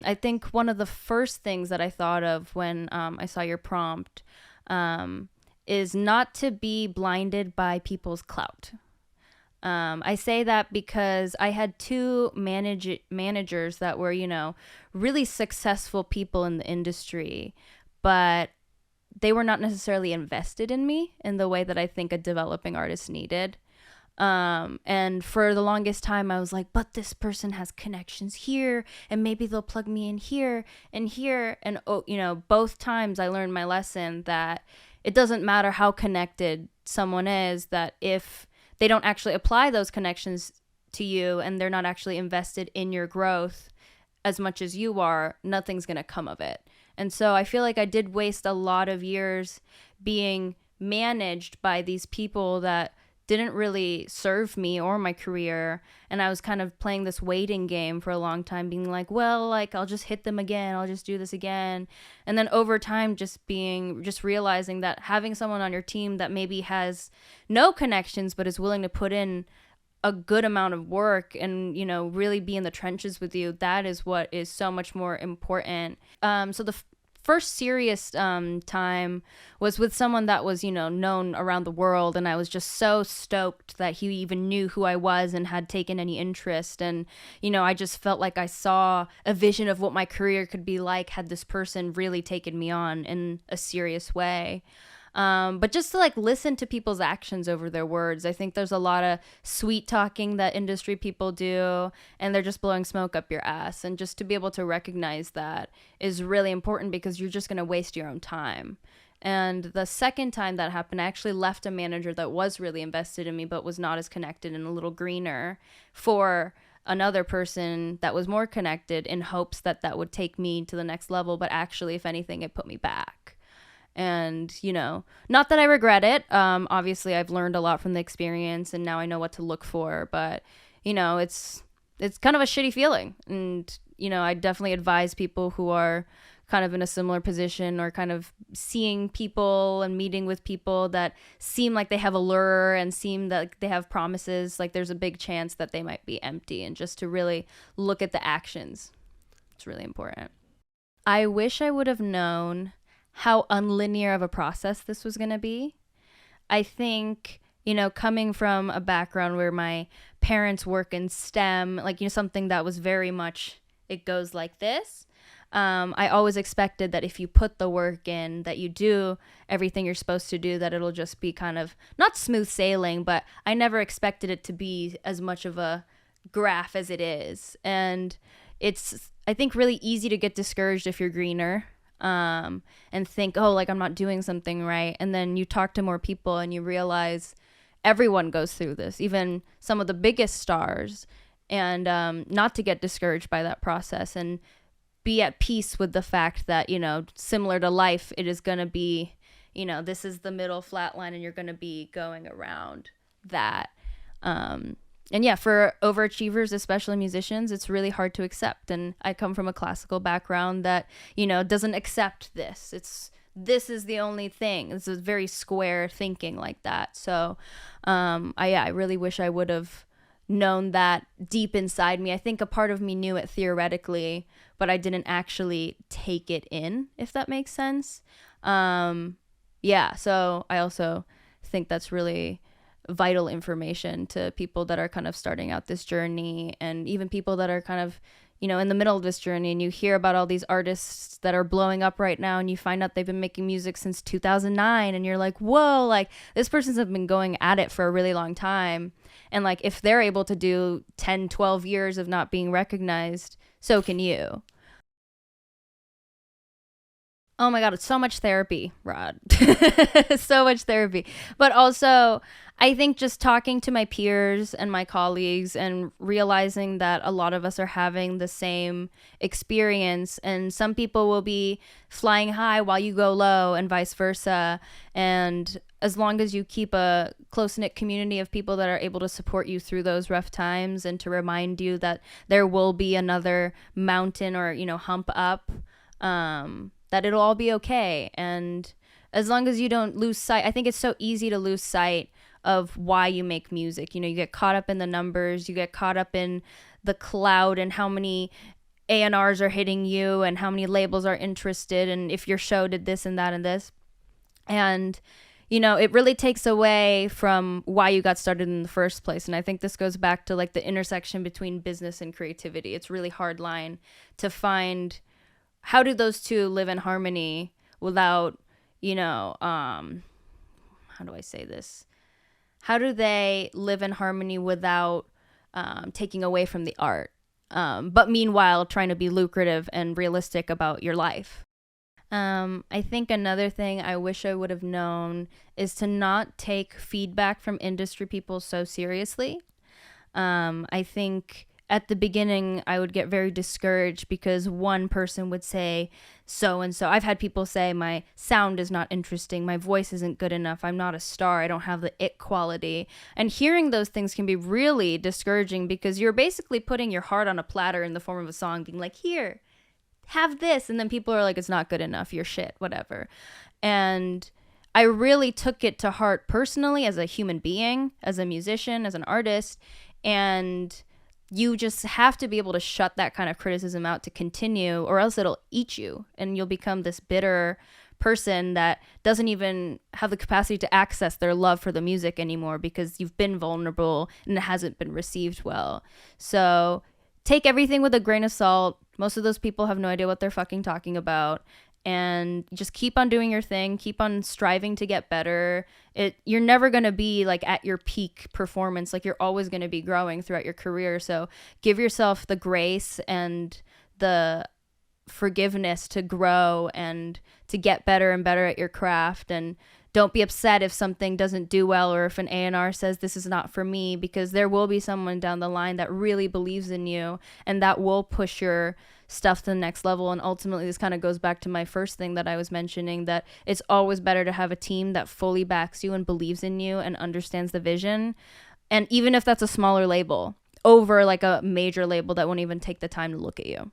I think one of the first things that I thought of when I saw your prompt is not to be blinded by people's clout. I say that because I had two managers that were, really successful people in the industry, but they were not necessarily invested in me in the way that I think a developing artist needed. And for the longest time, I was like, but this person has connections here, and maybe they'll plug me in here and here. And, both times I learned my lesson that it doesn't matter how connected someone is, that if they don't actually apply those connections to you and they're not actually invested in your growth as much as you are, nothing's going to come of it. And so I feel like I did waste a lot of years being managed by these people that didn't really serve me or my career. And I was kind of playing this waiting game for a long time, being like, well, like, I'll just hit them again. I'll just do this again. And then over time, just realizing that having someone on your team that maybe has no connections, but is willing to put in a good amount of work and, really be in the trenches with you, that is what is so much more important. So the first serious time was with someone that was, known around the world, and I was just so stoked that he even knew who I was and had taken any interest. And, I just felt like I saw a vision of what my career could be like had this person really taken me on in a serious way. But just to listen to people's actions over their words. I think there's a lot of sweet talking that industry people do, and they're just blowing smoke up your ass. And just to be able to recognize that is really important, because you're just going to waste your own time. And the second time that happened, I actually left a manager that was really invested in me, but was not as connected and a little greener, for another person that was more connected, in hopes that that would take me to the next level. But actually, if anything, it put me back. And, not that I regret it. Obviously, I've learned a lot from the experience, and now I know what to look for. But, it's kind of a shitty feeling. And, I definitely advise people who are kind of in a similar position, or kind of seeing people and meeting with people that seem like they have a lure and seem that they have promises, like there's a big chance that they might be empty, and just to really look at the actions. It's really important. I wish I would have known how unlinear of a process this was going to be. I think, coming from a background where my parents work in STEM, something that was very much, it goes like this. I always expected that if you put the work in, that you do everything you're supposed to do, that it'll just be kind of, not smooth sailing, but I never expected it to be as much of a graph as it is. And it's, I think, really easy to get discouraged if you're greener. And think, oh, I'm not doing something right. And then you talk to more people and you realize everyone goes through this, even some of the biggest stars. And not to get discouraged by that process, and be at peace with the fact that, similar to life, it is going to be, this is the middle flat line, and you're going to be going around that. And yeah, for overachievers, especially musicians, it's really hard to accept. And I come from a classical background that, doesn't accept this. This is the only thing. It's a very square thinking like that. So I really wish I would have known that deep inside me. I think a part of me knew it theoretically, but I didn't actually take it in, if that makes sense. So I also think that's really vital information to people that are kind of starting out this journey, and even people that are kind of, in the middle of this journey, and you hear about all these artists that are blowing up right now, and you find out they've been making music since 2009, and you're like, whoa, this person's been going at it for a really long time. And if they're able to do 10, 12 years of not being recognized, so can you. Oh my God, it's so much therapy, Rod. So much therapy. But also, I think just talking to my peers and my colleagues and realizing that a lot of us are having the same experience, and some people will be flying high while you go low, and vice versa. And as long as you keep a close-knit community of people that are able to support you through those rough times, and to remind you that there will be another mountain or, hump up, that it'll all be okay. And as long as you don't lose sight, I think it's so easy to lose sight of why you make music. You get caught up in the numbers, you get caught up in the cloud and how many A&Rs are hitting you and how many labels are interested and if your show did this and that and this. And, you know, it really takes away from why you got started in the first place. And I think this goes back to like the intersection between business and creativity. It's a really hard line to find. How do those two live in harmony without, you know, how do I say this? How do they live in harmony without taking away from the art? But meanwhile, trying to be lucrative and realistic about your life. I think another thing I wish I would have known is to not take feedback from industry people so seriously. I think at the beginning, I would get very discouraged because one person would say so and so. I've had people say my sound is not interesting, my voice isn't good enough, I'm not a star, I don't have the it quality. And hearing those things can be really discouraging because you're basically putting your heart on a platter in the form of a song, being like, here, have this. And then people are like, it's not good enough, you're shit, whatever. And I really took it to heart personally as a human being, as a musician, as an artist. And you just have to be able to shut that kind of criticism out to continue, or else it'll eat you and you'll become this bitter person that doesn't even have the capacity to access their love for the music anymore because you've been vulnerable and it hasn't been received well. So take everything with a grain of salt. Most of those people have no idea what they're fucking talking about. And just keep on doing your thing. Keep on striving to get better. You're never going to be like at your peak performance. Like you're always going to be growing throughout your career. So give yourself the grace and the forgiveness to grow and to get better and better at your craft. And don't be upset if something doesn't do well or if an A&R says this is not for me, because there will be someone down the line that really believes in you and that will push your stuff to the next level. And ultimately, this kind of goes back to my first thing that I was mentioning, that it's always better to have a team that fully backs you and believes in you and understands the vision. And even if that's a smaller label, over like a major label that won't even take the time to look at you.